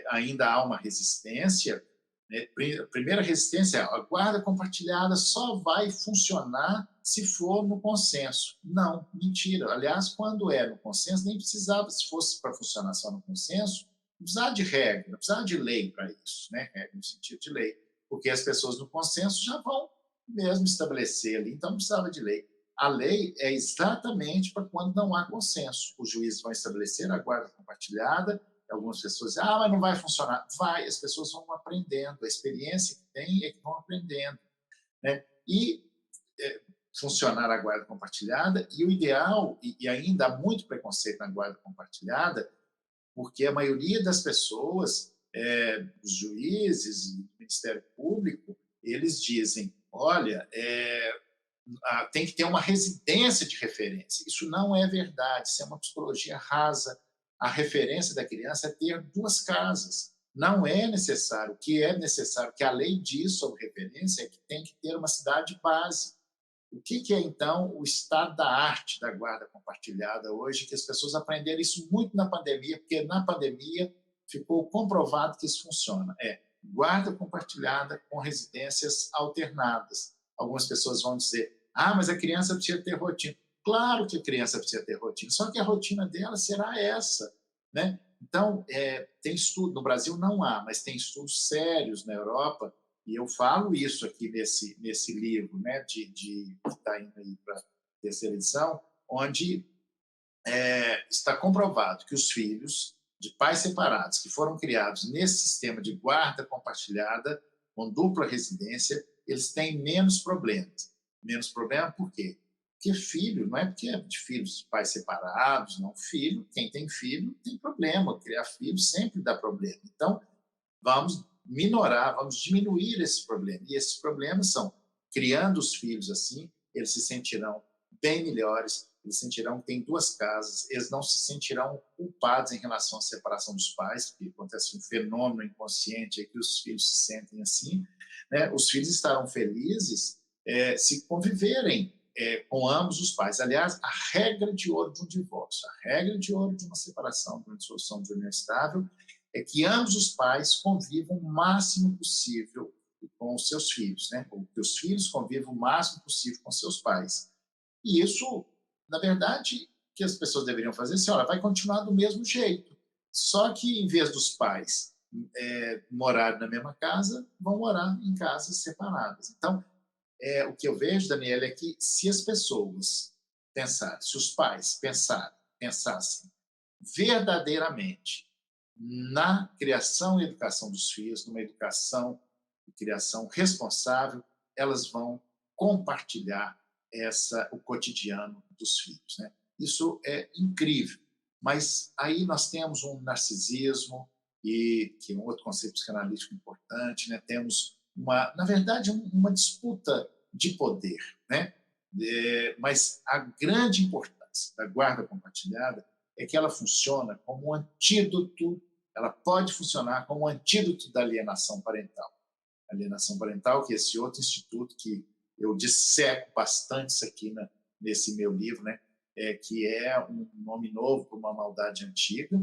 ainda há uma resistência. A primeira resistência é: a guarda compartilhada só vai funcionar se for no consenso. Não, mentira. Aliás, quando é no consenso, nem precisava, se fosse para funcionar só no consenso, não precisava de regra, não precisava de lei para isso, né? Regra no sentido de lei, porque as pessoas no consenso já vão mesmo estabelecer ali, então não precisava de lei. A lei é exatamente para quando não há consenso. Os juízes vão estabelecer a guarda compartilhada. Algumas pessoas dizem: mas não vai funcionar. Vai, as pessoas vão aprendendo, a experiência que tem é que vão aprendendo, né? E funcionar a guarda compartilhada, e o ideal, e ainda há muito preconceito na guarda compartilhada, porque a maioria das pessoas, os juízes, o Ministério Público, eles dizem: olha, tem que ter uma residência de referência. Isso não é verdade, isso é uma psicologia rasa. A referência da criança é ter duas casas. Não é necessário. O que é necessário, que a lei diz sobre referência, é que tem que ter uma cidade base. O que é, então, o estado da arte da guarda compartilhada hoje, que as pessoas aprenderam isso muito na pandemia, porque na pandemia ficou comprovado que isso funciona. Guarda compartilhada com residências alternadas. Algumas pessoas vão dizer: mas a criança precisa ter rotina. Claro que a criança precisa ter rotina, só que a rotina dela será essa, né? Então, tem estudo, no Brasil não há, mas tem estudos sérios na Europa, e eu falo isso aqui nesse livro, né, que está indo aí para a terceira edição, onde está comprovado que os filhos de pais separados que foram criados nesse sistema de guarda compartilhada, com dupla residência, eles têm menos problemas. Menos problema por quê? Porque filho, não é porque é de filhos de pais separados, não. Filho, quem tem filho tem problema. Criar filho sempre dá problema. Então, vamos minorar, vamos diminuir esse problema. E esses problemas são, criando os filhos assim, eles se sentirão bem melhores, eles sentirão que tem duas casas, eles não se sentirão culpados em relação à separação dos pais, porque acontece um fenômeno inconsciente é que os filhos se sentem assim, né? Os filhos estarão felizes se conviverem com ambos os pais. Aliás, a regra de ouro de um divórcio, a regra de ouro de uma separação, de uma dissolução de união estável, é que ambos os pais convivam o máximo possível com os seus filhos, né? Ou que os filhos convivam o máximo possível com seus pais. E isso, na verdade, o que as pessoas deveriam fazer é assim, olha, vai continuar do mesmo jeito. Só que, em vez dos pais morarem na mesma casa, vão morar em casas separadas. Então, o que eu vejo, Daniela, é que se as pessoas pensarem, se os pais pensassem verdadeiramente na criação e educação dos filhos, numa educação e criação responsável, elas vão compartilhar o cotidiano dos filhos, né? Isso é incrível. Mas aí nós temos um narcisismo, que é um outro conceito psicanalítico importante, né? Temos, na verdade, uma disputa de poder, né? Mas a grande importância da guarda compartilhada é que ela funciona como um antídoto, ela pode funcionar como um antídoto da alienação parental. Alienação parental, que é esse outro instituto que eu disseco bastante isso aqui nesse meu livro, né? Que é um nome novo para uma maldade antiga,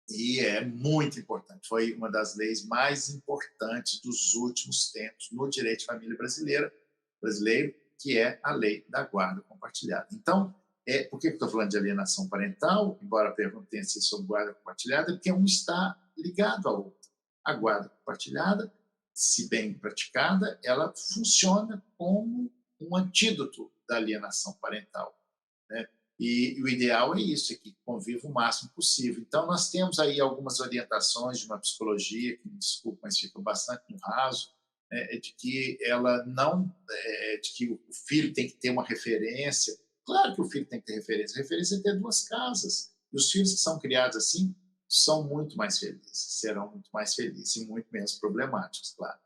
e é muito importante. Foi uma das leis mais importantes dos últimos tempos no direito de família brasileiro, que é a lei da guarda compartilhada. Então, por que eu estou falando de alienação parental, embora a pergunta tenha sido sobre guarda compartilhada? Porque um está ligado ao outro. A guarda compartilhada, se bem praticada, ela funciona como um antídoto da alienação parental, né? E o ideal é isso, é que conviva o máximo possível. Então, nós temos aí algumas orientações de uma psicologia, que me desculpa, mas fica bastante no raso, de que ela não, de que o filho tem que ter uma referência. Claro que o filho tem que ter referência. A referência é ter duas casas. E os filhos que são criados assim são muito mais felizes, serão muito mais felizes e muito menos problemáticos, claro.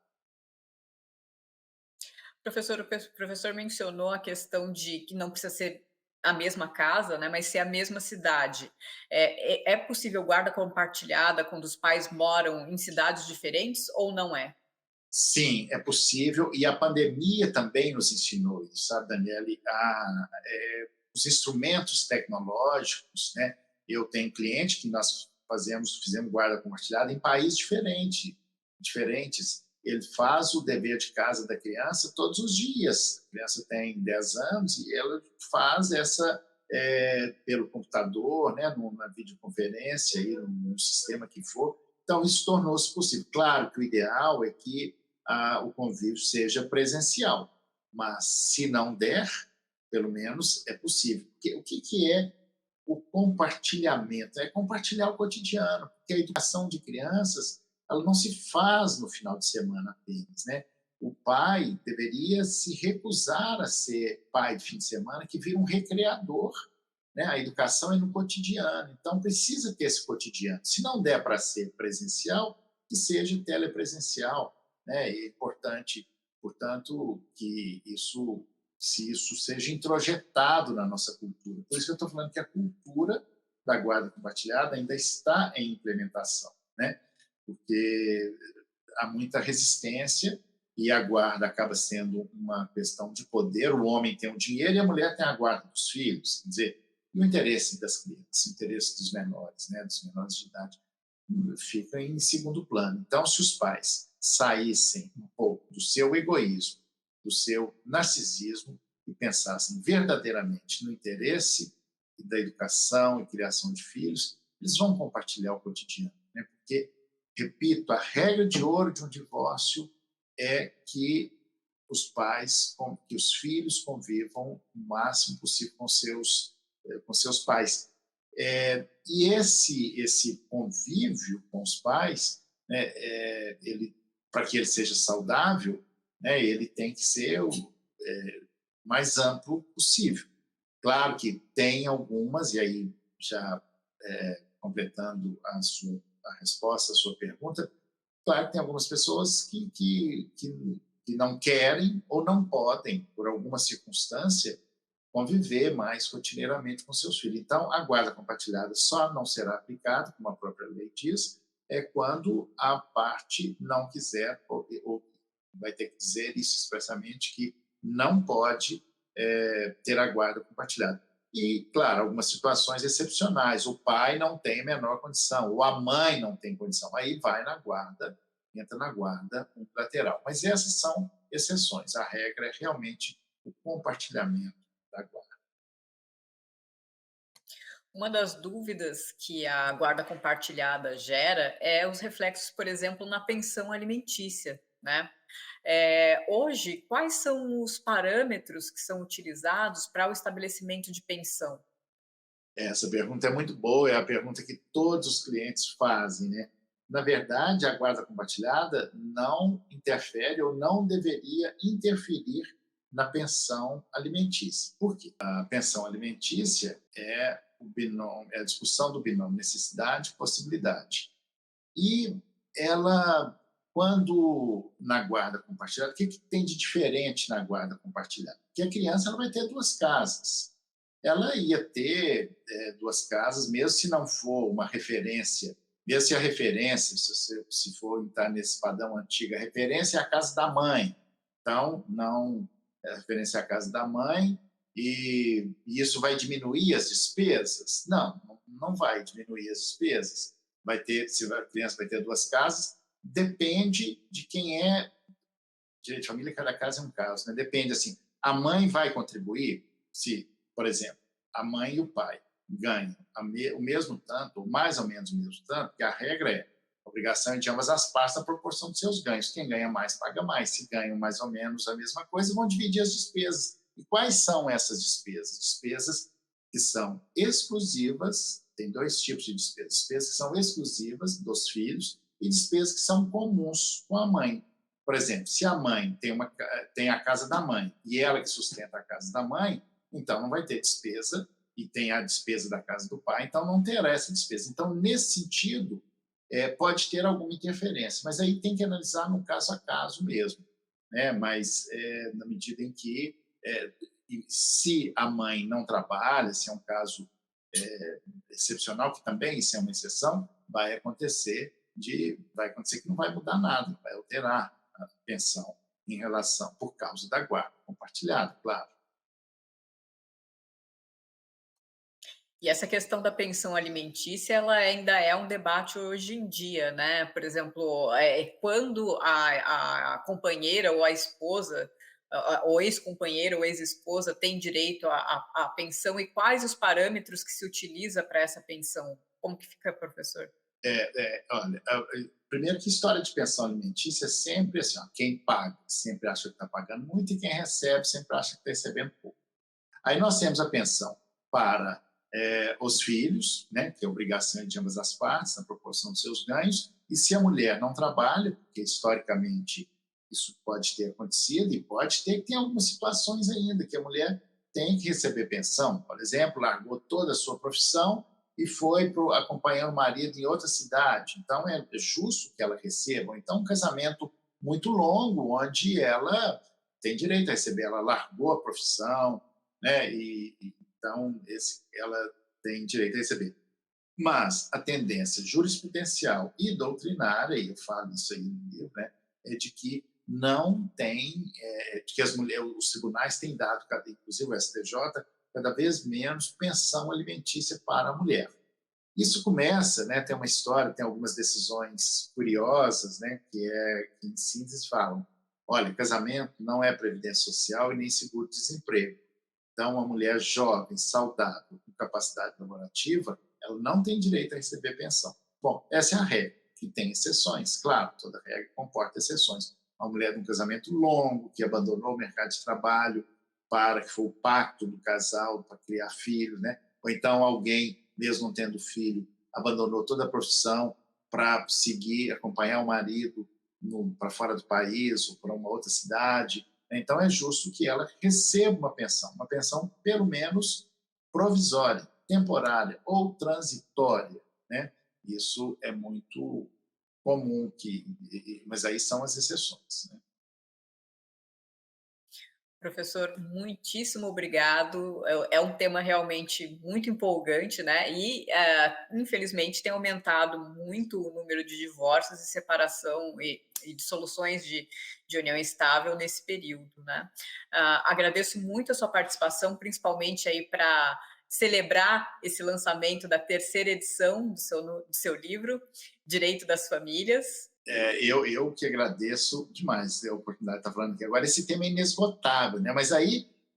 Professor, o professor mencionou a questão de que não precisa ser a mesma casa, né, mas ser a mesma cidade. É possível guarda compartilhada quando os pais moram em cidades diferentes ou não é? Sim, é possível, e a pandemia também nos ensinou isso, sabe, Daniele? Os instrumentos tecnológicos, né? Eu tenho cliente que nós fizemos guarda compartilhada em países diferentes. Ele faz o dever de casa da criança todos os dias. A criança tem 10 anos e ela faz essa pelo computador, né, numa videoconferência, aí, num sistema que for. Então, isso tornou-se possível. Claro que o ideal é que o convívio seja presencial, mas se não der, pelo menos é possível. Porque o que é o compartilhamento? É compartilhar o cotidiano, porque a educação de crianças ela não se faz no final de semana apenas, né? O pai deveria se recusar a ser pai de fim de semana, que vira um recreador, né? A educação é no cotidiano, então precisa ter esse cotidiano. Se não der para ser presencial, que seja telepresencial, né? É importante, portanto, que se isso seja introjetado na nossa cultura. Por isso que eu estou falando que a cultura da guarda compartilhada ainda está em implementação, né? Porque há muita resistência e a guarda acaba sendo uma questão de poder. O homem tem o dinheiro e a mulher tem a guarda dos filhos. Quer dizer, e o interesse das crianças, o interesse dos menores, né, dos menores de idade, fica em segundo plano. Então, se os pais saíssem um pouco do seu egoísmo, do seu narcisismo e pensassem verdadeiramente no interesse da educação e criação de filhos, eles vão compartilhar o cotidiano, né? Porque, repito, a regra de ouro de um divórcio é que que os filhos convivam o máximo possível com seus pais. E esse convívio com os pais, né, para que ele seja saudável, né, ele tem que ser o mais amplo possível. Claro que tem algumas, e aí já completando a resposta à sua pergunta, claro que tem algumas pessoas que não querem ou não podem, por alguma circunstância, conviver mais rotineiramente com seus filhos. Então, a guarda compartilhada só não será aplicada, como a própria lei diz, quando a parte não quiser, ou vai ter que dizer isso expressamente, que não pode ter a guarda compartilhada. E, claro, algumas situações excepcionais. O pai não tem a menor condição, ou a mãe não tem condição. Aí vai na guarda, entra na guarda unilateral. Mas essas são exceções. A regra é realmente o compartilhamento da guarda. Uma das dúvidas que a guarda compartilhada gera é os reflexos, por exemplo, na pensão alimentícia, né? Hoje, quais são os parâmetros que são utilizados para o estabelecimento de pensão? Essa pergunta é muito boa, é a pergunta que todos os clientes fazem, né? Na verdade, a guarda compartilhada não interfere ou não deveria interferir na pensão alimentícia. Por quê? A pensão alimentícia é a discussão do binômio necessidade e possibilidade. E ela, quando na guarda compartilhada, o que tem de diferente na guarda compartilhada? Que a criança ela vai ter duas casas. Ela ia ter duas casas, mesmo se não for uma referência, mesmo se a referência, se for entrar nesse padrão antigo, a referência é a casa da mãe. Então, não a referência é a casa da mãe, e isso vai diminuir as despesas? Não, não vai diminuir as despesas. Se a criança vai ter duas casas, depende de quem é. Direito de família, cada caso é um caso, né? Depende, assim, a mãe vai contribuir se, por exemplo, a mãe e o pai ganham o mesmo tanto, ou mais ou menos o mesmo tanto, porque a regra é a obrigação de ambas as partes na proporção dos seus ganhos. Quem ganha mais, paga mais. Se ganham mais ou menos a mesma coisa, vão dividir as despesas. E quais são essas despesas? Despesas que são exclusivas, tem dois tipos de despesas. Despesas que são exclusivas dos filhos e despesas que são comuns com a mãe. Por exemplo, se a mãe tem a casa da mãe e ela que sustenta a casa da mãe, então não vai ter despesa, e tem a despesa da casa do pai, então não terá essa despesa. Então, nesse sentido, pode ter alguma interferência, mas aí tem que analisar no caso a caso mesmo, né? Mas na medida em que, se a mãe não trabalha, se é um caso excepcional, que também isso é uma exceção, vai acontecer que não vai mudar nada, vai alterar a pensão em relação, por causa da guarda compartilhada, claro. E essa questão da pensão alimentícia, ela ainda é um debate hoje em dia, né? Por exemplo, quando a companheira ou a esposa, ou ex-companheira ou ex-esposa tem direito à pensão e quais os parâmetros que se utiliza para essa pensão? Como que fica, professor? Olha, primeiro que história de pensão alimentícia é sempre assim, ó, quem paga sempre acha que está pagando muito e quem recebe sempre acha que está recebendo pouco. Aí nós temos a pensão para os filhos, né, que é obrigação de ambas as partes, na proporção dos seus ganhos, e se a mulher não trabalha, porque historicamente isso pode ter acontecido, e pode ter, tem algumas situações ainda que a mulher tem que receber pensão, por exemplo, largou toda a sua profissão e foi acompanhando o marido em outra cidade, então é justo que ela receba, ou então um casamento muito longo, onde ela tem direito a receber, ela largou a profissão, né, então, ela tem direito a receber. Mas a tendência jurisprudencial e doutrinária, e eu falo isso aí no livro, né, é de que não tem, de que os tribunais têm dado, inclusive o STJ, cada vez menos pensão alimentícia para a mulher. Isso começa, né, tem uma história, tem algumas decisões curiosas, né, que em síntese falam, olha, casamento não é previdência social e nem seguro-desemprego. Então, uma mulher jovem, saudável, com capacidade laborativa, ela não tem direito a receber pensão. Bom, essa é a regra, que tem exceções, claro, toda regra comporta exceções. Uma mulher de um casamento longo, que abandonou o mercado de trabalho para que foi o pacto do casal para criar filhos, né? Ou então alguém, mesmo não tendo filho, abandonou toda a profissão para seguir, acompanhar o marido para fora do país ou para uma outra cidade. Então, é justo que ela receba uma pensão pelo menos provisória, temporária ou transitória. Né? Isso é muito comum, mas aí são as exceções. Né? Professor, muitíssimo obrigado. É um tema realmente muito empolgante, né? E, infelizmente, tem aumentado muito o número de divórcios e separação e de soluções de união estável nesse período, né? Agradeço muito a sua participação, principalmente aí para celebrar esse lançamento da terceira edição do seu livro, Direito das Famílias. Eu que agradeço demais a oportunidade de estar falando aqui. Agora, esse tema é inesgotável, né?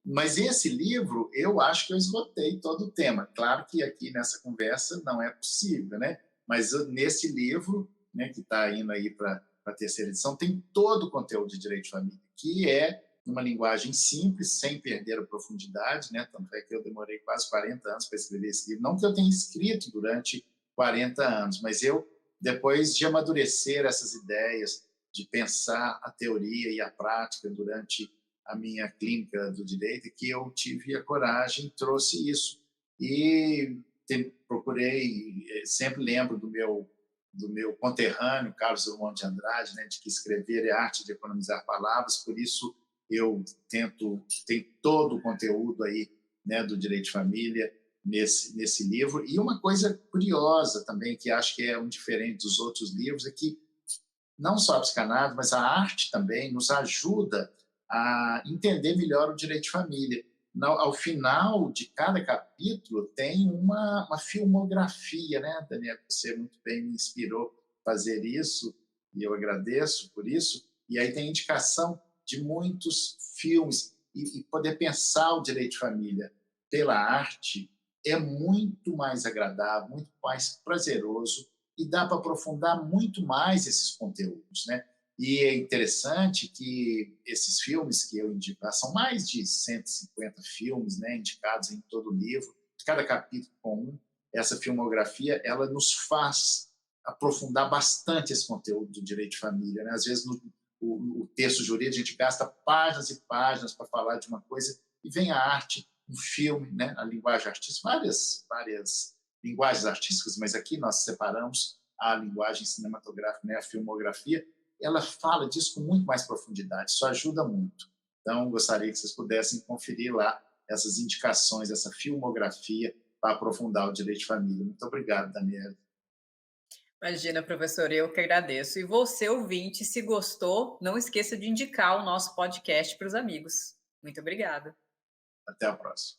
Mas esse livro, eu acho que eu esgotei todo o tema. Claro que aqui nessa conversa não é possível, né? Mas nesse livro, né, que está indo aí para a terceira edição, tem todo o conteúdo de direito de família, que é numa linguagem simples, sem perder a profundidade, né? Tanto é que eu demorei quase 40 anos para escrever esse livro. Não que eu tenha escrito durante 40 anos, mas eu depois de amadurecer essas ideias, de pensar a teoria e a prática durante a minha clínica do direito, que eu tive a coragem, trouxe isso. E procurei, sempre lembro do meu conterrâneo, Carlos Drummond de Andrade, né, de que escrever é arte de economizar palavras, por isso eu tem todo o conteúdo aí, né, do direito de família, nesse livro. E uma coisa curiosa também, que acho que é um diferente dos outros livros, é que não só a psicanálise, mas a arte também nos ajuda a entender melhor o direito de família. Ao final de cada capítulo tem uma filmografia, né, Daniel? Você muito bem me inspirou a fazer isso, e eu agradeço por isso. E aí tem indicação de muitos filmes, e poder pensar o direito de família pela arte é muito mais agradável, muito mais prazeroso e dá para aprofundar muito mais esses conteúdos, né? E é interessante que esses filmes que eu indico, são mais de 150 filmes, né, indicados em todo o livro, cada capítulo com um. Essa filmografia, ela nos faz aprofundar bastante esse conteúdo do direito de família, né? Às vezes o texto jurídico a gente gasta páginas e páginas para falar de uma coisa e vem a arte, um filme, né, a linguagem artística, várias linguagens artísticas, mas aqui nós separamos a linguagem cinematográfica, né, a filmografia, ela fala disso com muito mais profundidade, isso ajuda muito. Então, gostaria que vocês pudessem conferir lá essas indicações, essa filmografia para aprofundar o direito de família. Muito obrigado, Daniela. Imagina, professor, eu que agradeço. E você, ouvinte, se gostou, não esqueça de indicar o nosso podcast para os amigos. Muito obrigada. Até a próxima.